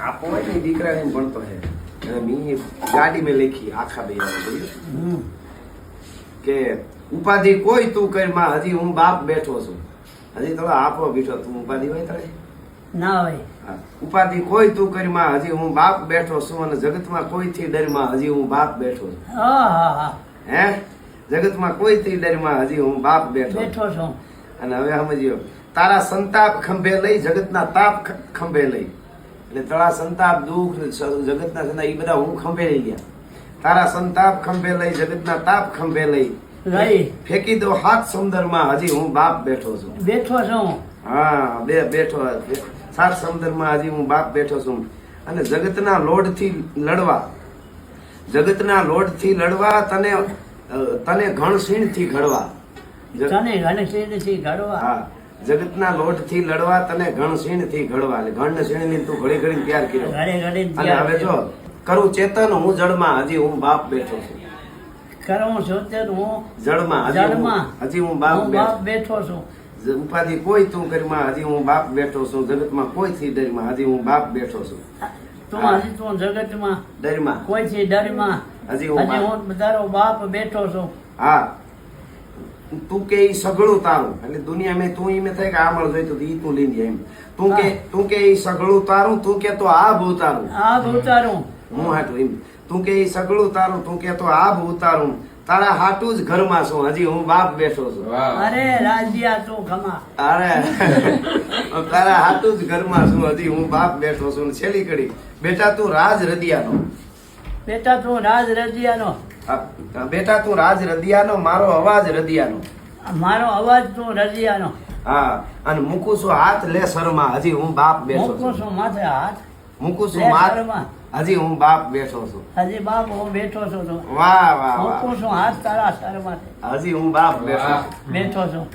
આપો હોય ને દીકરાને એમ ભણતો હે અને મી ગાડી મેં લખી આખા બે કે ઉપાધિ કોઈ તું કર માં હજી હું બાપ બેઠો છું હજી થોડો આપો બેઠો તું ઉપાધિ હોય તારે ના હોય. ઉપાધિ કોઈ તું કરી માં હજી હું બાપ બેઠો છું અને જગતમાં કોઈથી ડરમાં હજી હું બાપ બેઠો છું. હા હા હા હે જગતમાં કોઈથી ડરમાં હજી હું બાપ બેઠો બેઠો છું. અને હવે સમજ્યો તારા સંતાપ ખંભે લઈ જગતના તાપ ખંભે લઈ એટલે તારા સંતાપ દુઃખ જગતના સંતાપ એ બધા હું ખંભે લઈ ગયા. તારા સંતાપ ખંભે લઈ જગતના તાપ ખંભે લઈ લઈ ફેંકી દો હાથ સમુદ્રમાં હજી હું બાપ બેઠો છું. બેઠો છું. હા બેઠો સાત સમુદ્રમાં હજી હું બાપ બેઠો છું. અને જગતના લોઢથી લડવા જગતના લોઢથી લડવા તને તને ઘણસીણથી ઘડવા તને ઘનશ્રીથી ઘડવા. હા જગતના લોઢથી લડવા તને ઘણસીણથી ઘડવા એટલે ઘણસીણની તું ઘડી ઘડી તૈયાર કર્યો. ઘડે ઘડે અને હવે જો કરું ચેતન હું જડમાં હજી હું બાપ બેઠો છું. કરું સોચન હું જડમાં હજી હું બાપ બેઠો છું. ઉપાધિ કોઈ તું કરીમાં હજી હું બાપ બેઠો છું. જગતમાં કોઈ થી ડરમાં હજી હું બાપ બેઠો છું. તું હજી તું જગતમાં ડરમાં કોઈથી ડરમાં હજી હું તારો બાપ બેઠો છું. હા તું કે ઈ સગળું તારું એટલે દુનિયા મેં તું ઈ થાય કે આ મળ જોઈતું ઈ તું લઈ જાય એમ તું કે ઈ સગળું તારું તું કે તો આ ભૂતારું આ ભૂતારું હું હાટું એમ તું કે ઈ સગળું તારું તું કે તો આ ભૂતારું તારા હાટું જ ઘરમાં છું હજી હું બાપ બેઠો છું. અરે રાજ્યા તું ખમા અરે તારા હાટું જ ઘરમાં છું હજી હું બાપ બેઠો છું. છેલ્લી કડી બેટા તું રાજ રદિયાનો બેટા તું રાજ રજિયાનો બેટા તું રાજ રદિયાનો મારો અવાજ રદિયાનો મારો અવાજ તું રજિયાનો. હા અને મૂકું છું હાથ લે શરમાં હજી હું બાપ બેઠો મૂકું છું. છું માથે હાથ મૂકું છું લે હાથ શરમાં. હજી હું બાપ બેઠો છું. હજી બાપ હું બેઠો છું. વાહ વાહ વાહ મૂકું છું હાથ તારા શરમાં હજી હું બાપ બેઠો છું. બેઠો છું.